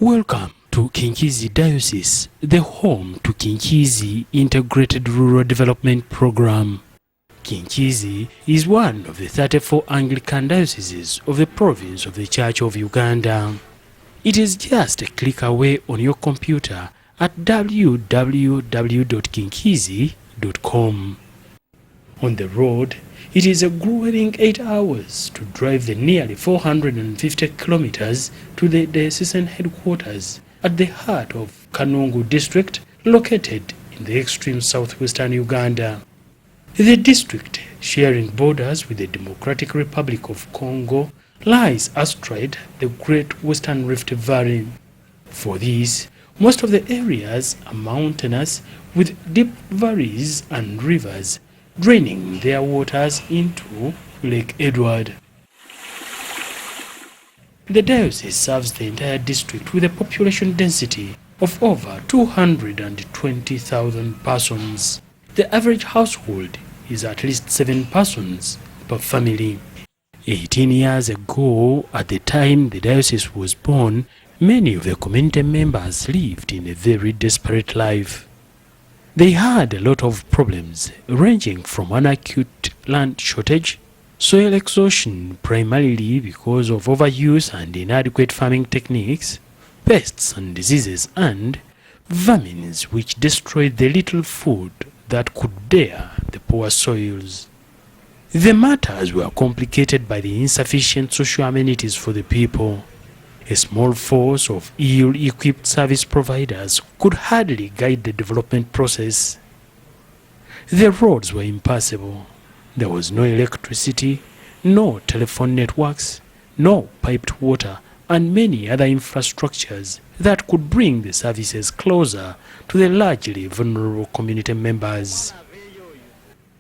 Welcome to Kinkiizi Diocese, the home to Kinkiizi Integrated Rural Development Program. Kinkiizi is one of the 34 Anglican dioceses of the province of the Church of Uganda. It is just a click away on your computer at www.kinkiizi.com. On the road, it is a grueling 8 hours to drive the nearly 450 kilometers to the diocesan headquarters at the heart of Kanungu District, located in the extreme southwestern Uganda. The district, sharing borders with the Democratic Republic of Congo, lies astride the Great Western Rift Valley. For this, most of the areas are mountainous with deep valleys and rivers, draining their waters into Lake Edward. The diocese serves the entire district with a population density of over 220,000 persons. The average household is at least 7 persons per family. 18 years ago, at the time the diocese was born, many of the community members lived in a very desperate life. They had a lot of problems, ranging from an acute land shortage, soil exhaustion primarily because of overuse and inadequate farming techniques, pests and diseases, and vermins which destroyed the little food that could bear the poor soils. The matters were complicated by the insufficient social amenities for the people. A small force of ill-equipped service providers could hardly guide the development process. The roads were impassable. There was no electricity, no telephone networks, no piped water, and many other infrastructures that could bring the services closer to the largely vulnerable community members.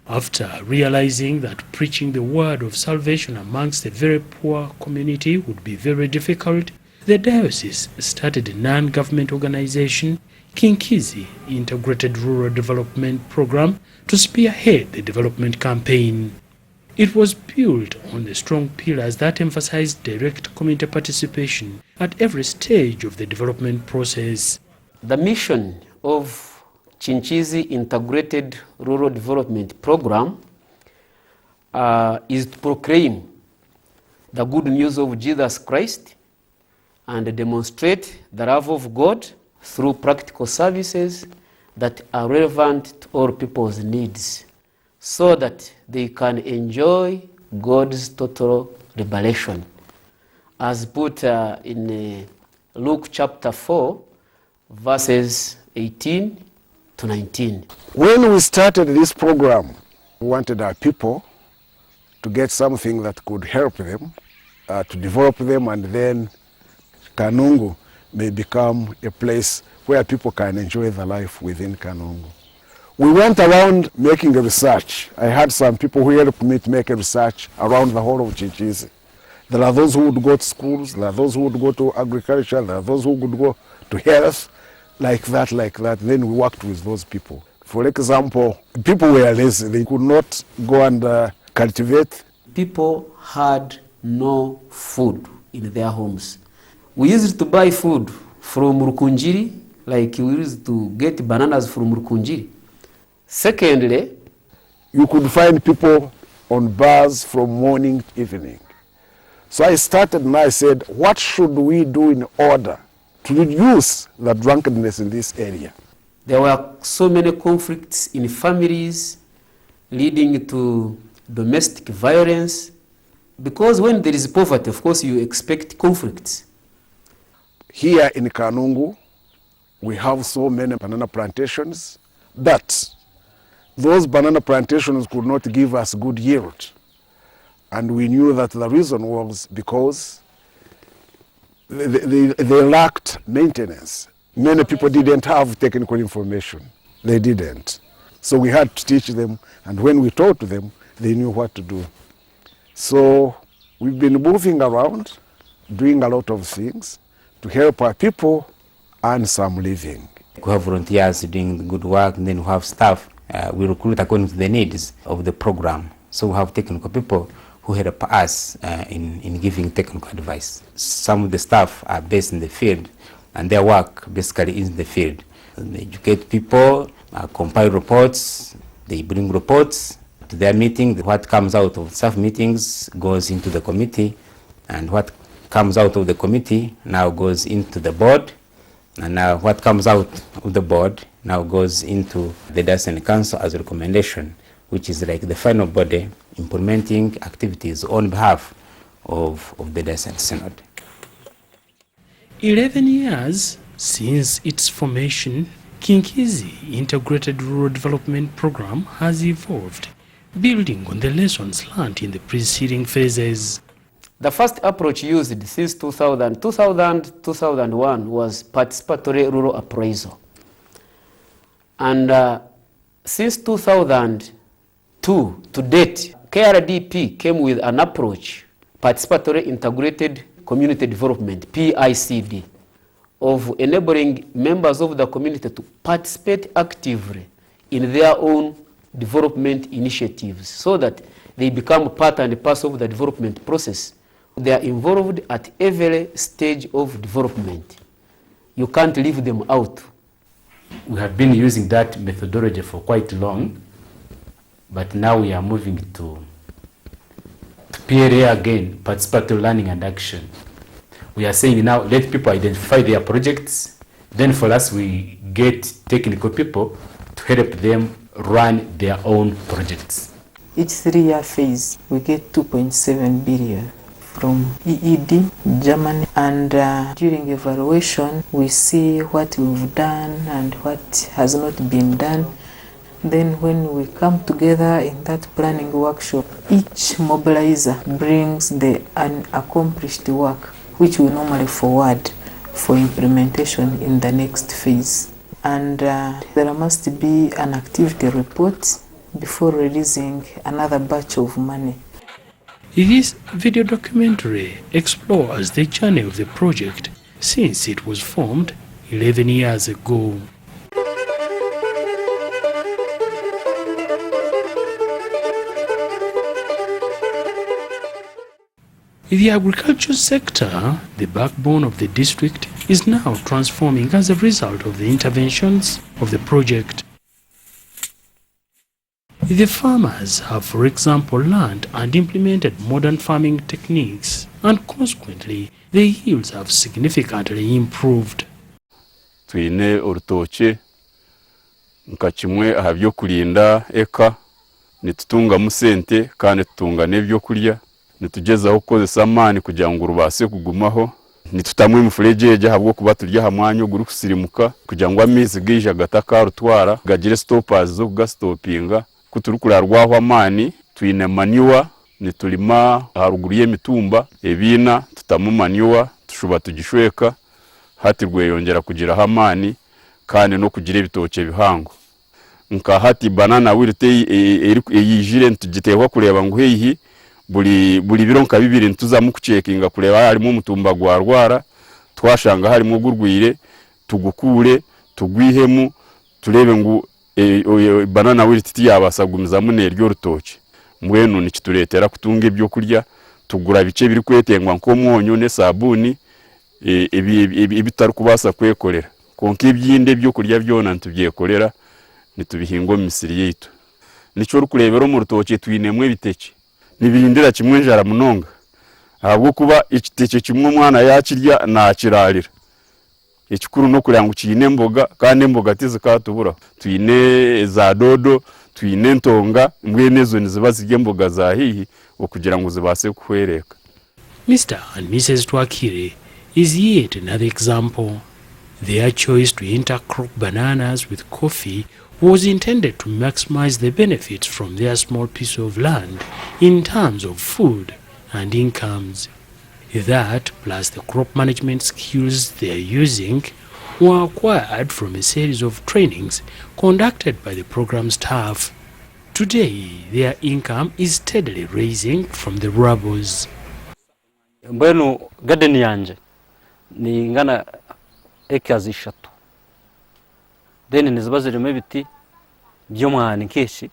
After realizing that preaching the word of salvation amongst a very poor community would be very difficult, the diocese started a non-government organization, Kinkiizi Integrated Rural Development Program, to spearhead the development campaign. It was built on the strong pillars that emphasized direct community participation at every stage of the development process. The mission of Kinkiizi Integrated Rural Development Program is to proclaim the good news of Jesus Christ and demonstrate the love of God through practical services that are relevant to all people's needs, so that they can enjoy God's total liberation, as put in Luke chapter 4, verses 18 to 19. When we started this program, we wanted our people to get something that could help them, to develop them, and then Kanungu may become a place where people can enjoy the life within Kanungu. We went around making a research. I had some people who helped me to make a research around the whole of Kinkiizi. There are those who would go to schools, there are those who would go to agriculture, there are those who would go to health, like that. Then we worked with those people. For example, people were lazy. They could not go and cultivate. People had no food in their homes. We used to buy food from Rukunjiri, like we used to get bananas from Rukunjiri. Secondly, you could find people on bars from morning to evening. So I started and I said, what should we do in order to reduce the drunkenness in this area? There were so many conflicts in families leading to domestic violence, because when there is poverty, of course, you expect conflicts. Here in Kanungu, we have so many banana plantations, but those banana plantations could not give us good yield. And we knew that the reason was because they lacked maintenance. Many people didn't have technical information. They didn't. So we had to teach them, and when we taught them, they knew what to do. So we've been moving around, doing a lot of things to help our people earn some living. We have volunteers doing good work, and then we have staff. We recruit according to the needs of the program. So we have technical people who help us in giving technical advice. Some of the staff are based in the field, and their work basically is in the field. They educate people, compile reports, they bring reports to their meeting. What comes out of staff meetings goes into the committee, and what comes out of the committee now goes into the board, and now what comes out of the board now goes into the Diocesan Council as a recommendation, which is like the final body implementing activities on behalf of the Diocesan Synod. 11 years since its formation, Kinkiizi Integrated Rural Development Program has evolved, building on the lessons learned in the preceding phases. The first approach used since 2000-2001 was participatory rural appraisal. And since 2002 to date, KIRDP came with an approach, participatory integrated community development, PICD, of enabling members of the community to participate actively in their own development initiatives so that they become part and parcel of the development process. They are involved at every stage of development. You can't leave them out. We have been using that methodology for quite long, but now we are moving to PLA again, participatory learning and action. We are saying now let people identify their projects, then for us we get technical people to help them run their own projects. Each 3-year phase we get 2.7 billion from EED, Germany, and during evaluation we see what we've done and what has not been done. Then when we come together in that planning workshop, each mobilizer brings the unaccomplished work which we normally forward for implementation in the next phase. And there must be an activity report before releasing another batch of money. This video documentary explores the journey of the project since it was formed 11 years ago. The agriculture sector, the backbone of the district, is now transforming as a result of the interventions of the project. The farmers have, for example, learned and implemented modern farming techniques, and consequently, the yields have significantly improved. Twine urutoke nka kimwe aha byo kulinda eka nitutunga musente kandi tutunga n'ebyo kulya nitugezaho kukozesa amani kugira ngo rubase kugumaho nitutamwe mufurejeje habwo kuba turya hamwanyo guri kusirimuka kugira ngo amizi gije gataka rutwara gagire stoppers zo kugastopinga kuturukurarwaho amani twine maniwa nitulima haruguru y'emitumba ebina tutamu maniwa tushuba tugishweka hati rweyongera kugira hamani kandi no kugira ibitoke bihango nka hati banana wirite eyijire ntugitewa kureba ngo heyi buri biro nka bibiri ntuzamu kucekinga kureba harimo umutumba gwarwara twashanga harimo gurwire tugukure tugwihemu turebe ngo banana wirite yabasagumiza muneryo rutoke mwenu nikituretera kutunga ibyo kurya tugura bice biri kwetengwa nko mwonyo ne sabuni ibitari kubasa kwekorera konka ibyinde byo kurya byona ntubyekorera nitubihingo misiri yitu nico rukurebero mu rutoke twinemwe biteke nibirindira kimwe njara munonga ahubwo kuba ikiteke kimwe umwana yakirya nakirarira ikikuru no kuryango kine mboga kandi mboga tizikatubura twine za dodo twine ntonga mwenezo niziba zige mboga za hihi okugira ngo zibase kwereka. Mr. and Mrs. Twakire is yet another example. Their choice to intercrop bananas with coffee was intended to maximize the benefits from their small piece of land in terms of food and incomes. That, plus the crop management skills they are using, were acquired from a series of trainings conducted by the program staff. Today, their income is steadily rising from the rubbles. Mbwenu garden yanje ni ngana acres 3. Then niziba zirimo ibiti by'umwani keshi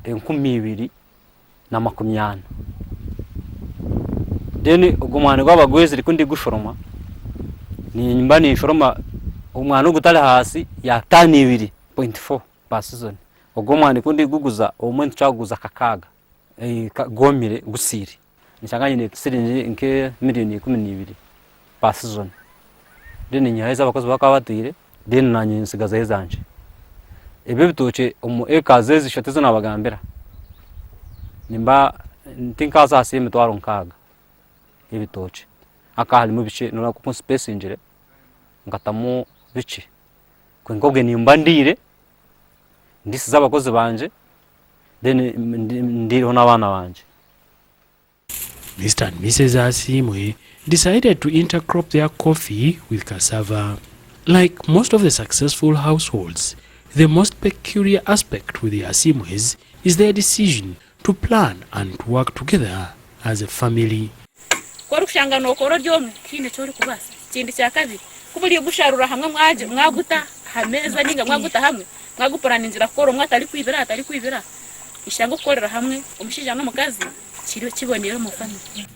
220. Then ugumwani gw'abagwezi rikundi gushoroma ni nyumba ni shoroma umwana ugutale hasi ya 2.4 per season ubwo mwana kundi guguza umuntu cyaguza kakaga gomire gusiri nishanganye ne sirinje nke miliyoni 12 per season deni nyaheza abakozi bakabatire deni nanye nsigaza yezanje ebe bitoce umu ekaze zishoteze nabagambira nimba ntinkaza hasi mitwaro nkaga ibitoce akahali mu bice nora ku space injire ngatamo bice kwengobwe nimba ndire ndisiza abakozi banje then ndiriho n'abana banje. Mr. and Mrs. Asimwe decided to intercrop their coffee with cassava. Like most of the successful households, the most peculiar aspect with the Asimwes is their decision to plan and to work together as a family. Kwarushangano koro ryomwe kine cyori kubasa kindi cya kabiri kuburi gusharura hamwe mwaje mwaguta hameza ninga mwaguta hamwe mwagupurana inzira koro mwatari kwibera ishango korera hamwe umushija no mukazi kiriyo kibonera mu family.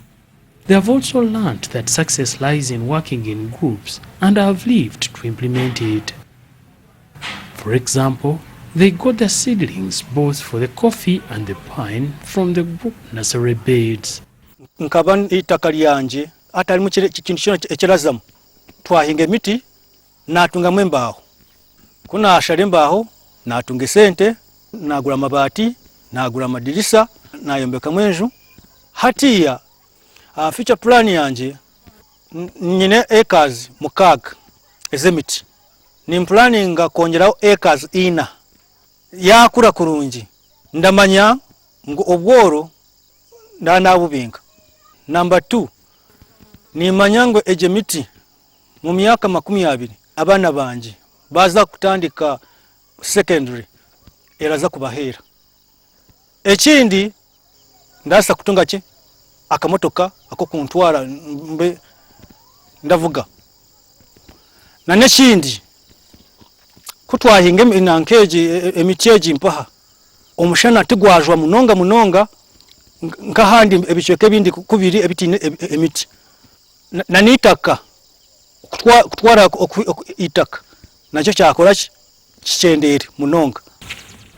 They have also learned that success lies in working in groups and have lived to implement it. For example, they got their seedlings both for the coffee and the pine from the group nursery beds. Nkaba itaka lyanje atali mu kintu kino ekirazamu twahinga emiti natunga mwembaho kuna ashale mbaho natunga sente nagura mabati nagura madirisa nayombeka mwenju hatiya future plan yanje nyine acres mukaga ezemiti ni planning kongeraho acres ina yakura kurungi ndamanya ngo obworo ndanabubinga. Number 2 ni manyango ejemiti mu myaka 20 abana banje baza kutandika secondary eraza kubahera. Ekindi ndasa kutunga ki akamotoka ako kuntwara mbe ndavuga na nekindi kutwahinga inankeje emiteji mpaha omushana tigwajwa munonga nkahandi ebicweke bindi kubiri ebitine emiti na nitaka kutwara itaka nacho cyakora kicendere munonga.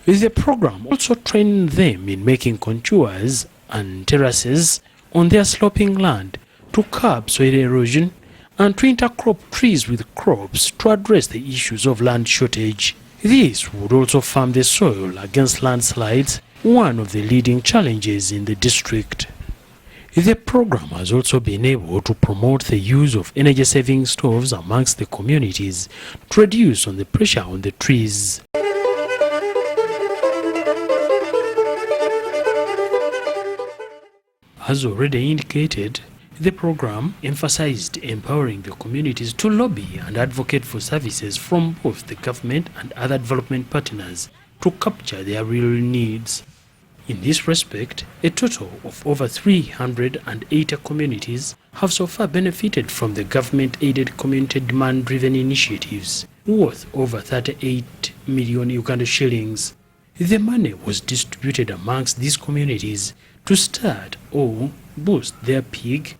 The program also trained them in making contours and terraces on their sloping land to curb soil erosion and to intercrop trees with crops to address the issues of land shortage. This would also farm the soil against landslides, one of the leading challenges in the district. The program has also been able to promote the use of energy-saving stoves amongst the communities to reduce on the pressure on the trees. As already indicated, the program emphasized empowering the communities to lobby and advocate for services from both the government and other development partners to capture their real needs. In this respect, a total of over 380 communities have so far benefited from the government-aided community demand-driven initiatives worth over 38 million Uganda shillings. The money was distributed amongst these communities to start or boost their pig,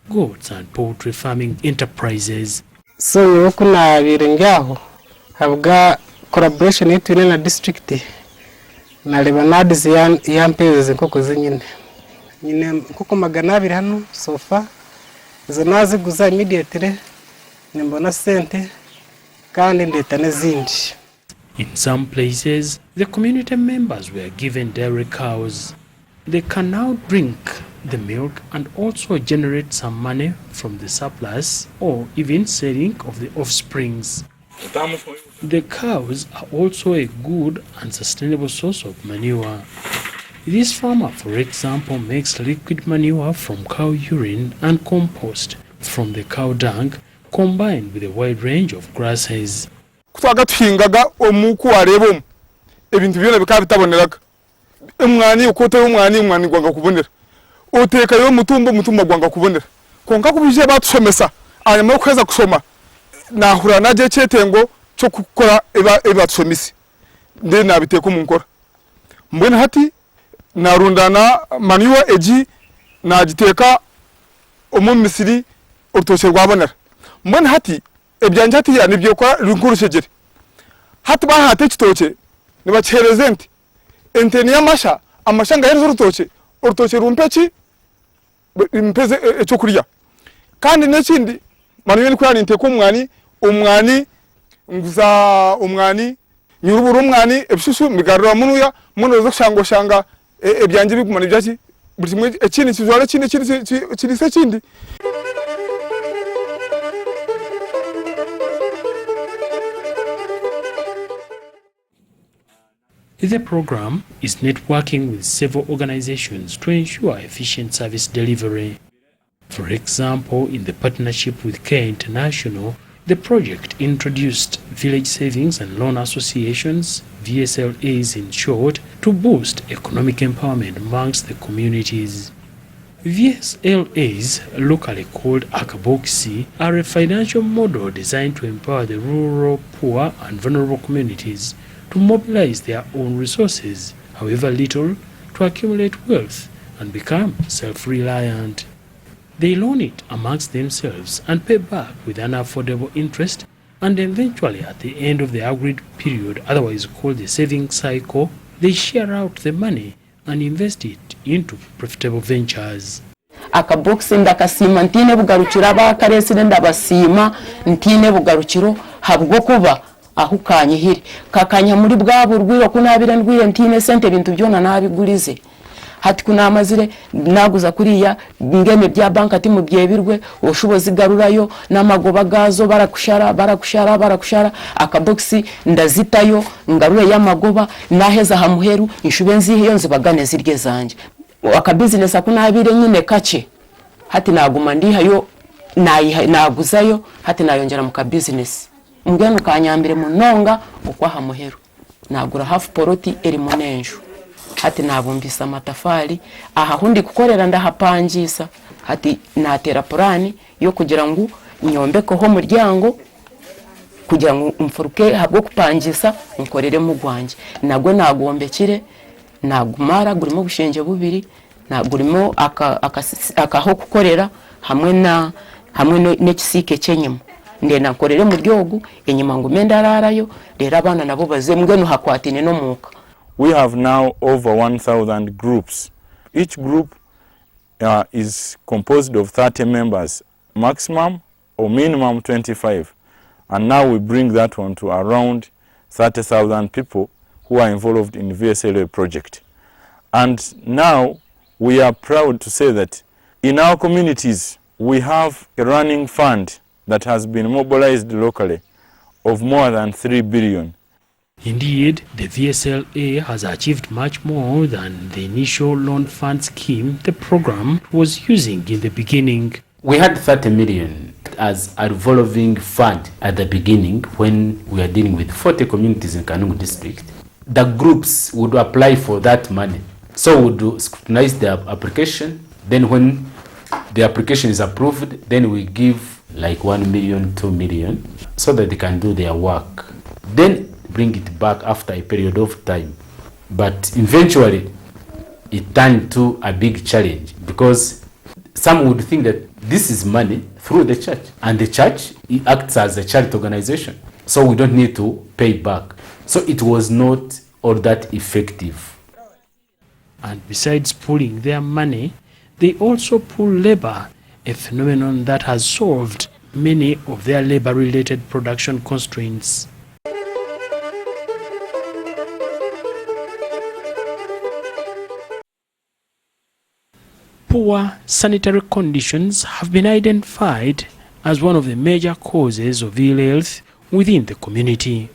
goats and poultry farming enterprises. So kuna birengaho habwa collaboration yetu na district na lebanades yampeze nkoko zinyine nkoko 200 hano sofa zanazi guza immediately nimbona sente kandi ndeta nezindi. In some places, the community members were given dairy cows. They can now drink the milk and also generate some money from the surplus or even selling of the offsprings. The cows are also a good and sustainable source of manure. This farmer, for example, makes liquid manure from cow urine and compost from the cow dung combined with a wide range of grasses. Twagatuhingaga omuku warebo ebintu byona bikabitaboneraga umwani ukote umwani gwanga kubonera uteka yo mutumba gwanga kubonera konka kubije batusomesa anyuma kweza kusoma nahura naje cyetengo cyo gukora ebatusomisi nde nabiteka umunkora mbona hati narundana manure eji najiteka umumisiri utoche rwabonera mbona hati ebyanje hatiya nibyo kwa runkurushegere hati bahate ekitoke nibakihereza ente niyo amasha ngahereza urutoke rumpeki mpeze ecyo kurya kandi n'ekindi manuye nikurani nteko umwani nguza umwani nyurubura umwani ebishushu migarura munuya munoza kushanga ebyanje bigumana ibyaki buri kimwe ekindi kizwara kindi. The program is networking with several organizations to ensure efficient service delivery. For example, in the partnership with Care International, the project introduced village savings and loan associations, VSLAs in short, to boost economic empowerment amongst the communities. VSLAs, locally called Akaboksi, are a financial model designed to empower the rural, poor and vulnerable communities to mobilize their own resources, however little, to accumulate wealth and become self-reliant. They loan it amongst themselves and pay back with an affordable interest, and eventually at the end of the agreed period, otherwise called the saving cycle, they share out the money and invest it into profitable ventures. Akaboksi ndakasima ntine bugarukira bakarese ndabasima ntine bugarukiro habwo kuba ahukanyihire kakanya muri bwabo rwiro kunabira ndwiye ntine sente bintu byona nabigurize hati kuna amazire naguza kuriya ngene bya bank ati mu byebirwe ushobozi garurayo namagoba gazo barakushara akaboksi ndazitayo ngarure y'amagoba naheza hamuheru inshubenzi hiyo nzibagane zirye zanje aka business akunabire nyine kace hati naguma ndihayo naguzayo hati nayongera mu ka business ngeno kanyambire munonga ukwaha muheru nagura half poroti eri munenjo hati nabumbisa amatafari aha hundi kukorera ndahapangisa hati natera plani yo kugira ngo nyombeko ho muryango kugira ngo umfuruke habwo kupangisa nkorere mu gwanje nagwe nagombekire nagumara gurimo bushenje bubiri nagurimo akaho kukorera hamwe n'ekisike cyenyuma ndena nkorere mu ryogo enyuma ngo mendararayo rero abana nabo bazembwe no hakwatine no muka. We have now over 1,000 groups. Each group is composed of 30 members, maximum or minimum 25. And now we bring that one to around 30,000 people who are involved in the VSLA project. And now we are proud to say that in our communities we have a running fund that has been mobilized locally of more than 3 billion. Indeed, the VSLA has achieved much more than the initial loan fund scheme the program was using in the beginning. We had 30 million as a revolving fund at the beginning when we were dealing with 40 communities in Kanungu District. The groups would apply for that money. So we would scrutinize their application. Then when the application is approved, then we give like 1 million, 2 million, so that they can do their work. Then bring it back after a period of time. But eventually, it turned to a big challenge because some would think that this is money through the church, and the church acts as a charity organization, so we don't need to pay back. So it was not all that effective. And besides pooling their money, they also pool labor, a phenomenon that has solved many of their labor-related production constraints. Poor sanitary conditions have been identified as one of the major causes of ill health within the community.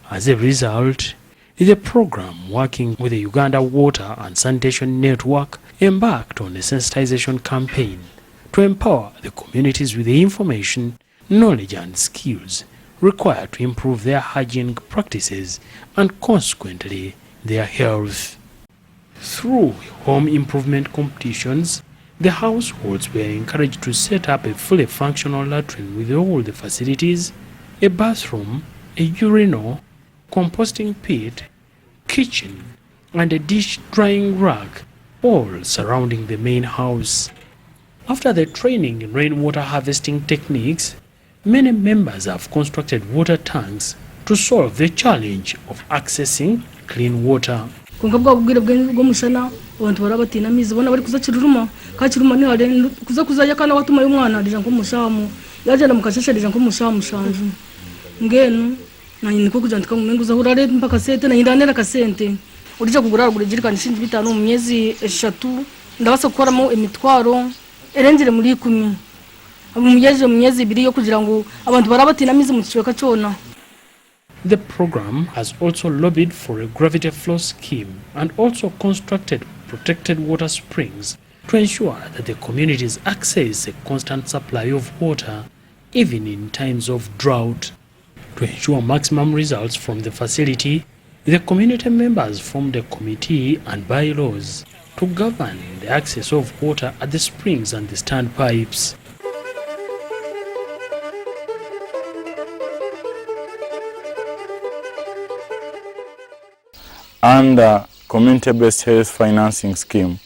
As a result, the program, working with the Uganda Water and Sanitation Network, embarked on a sensitization campaign to empower the communities with the information, knowledge and skills required to improve their hygienic practices and consequently their health. Through home improvement competitions, the households were encouraged to set up a fully functional latrine with all the facilities, a bathroom, a urinal, composting pit, kitchen, and a dish drying rack, all surrounding the main house. After the training in rainwater harvesting techniques, Many members have constructed water tanks to solve the challenge of accessing clean water. Konka bwa bwire bwo mushana abantu barabatina mizi bona bari kuza kiruruma ka kiruma ni hade kuza yakana watuma y'umwana adija nko mushamu yaje namukashesha adija nko mushamu shanju ngenu na niko kujandika mu menguza urare mpaka sente na indanera kasente urije kugura jirika nishinje bitanu mu myezi 3 ndabasa gukoramo emitwaro erengere muri 10 mu myezi 2 yo kugira ngo abantu barabatina mizi mu kicweka cyona. The program has also lobbied for a gravity flow scheme and also constructed protected water springs to ensure that the communities access a constant supply of water even in times of drought. To ensure maximum results from the facility, the community members formed a committee and bylaws to govern the access of water at the springs and the standpipes. Under community-based health financing scheme,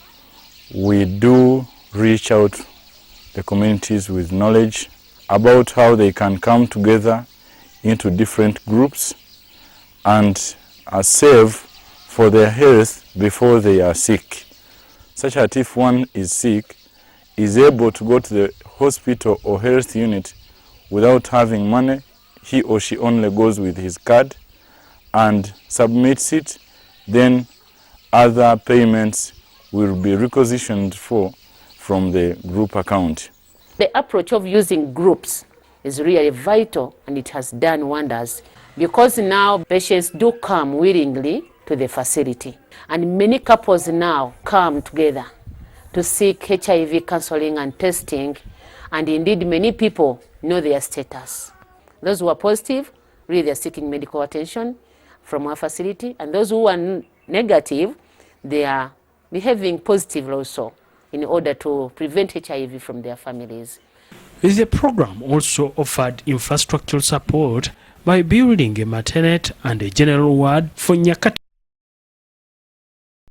we do reach out the communities with knowledge about how they can come together into different groups and save for their health before they are sick. Such that if one is sick, is able to go to the hospital or health unit without having money, he or she only goes with his card and submits it. Then other payments will be requisitioned from the group account. The approach of using groups is really vital, and it has done wonders because now patients do come willingly to the facility, and many couples now come together to seek HIV counseling and testing, and indeed many people know their status. Those who are positive, really they are seeking medical attention from our facility, and those who are negative, they are behaving positively also in order to prevent HIV from their families. The program also offered infrastructural support by building a maternity and a general ward for Nyakata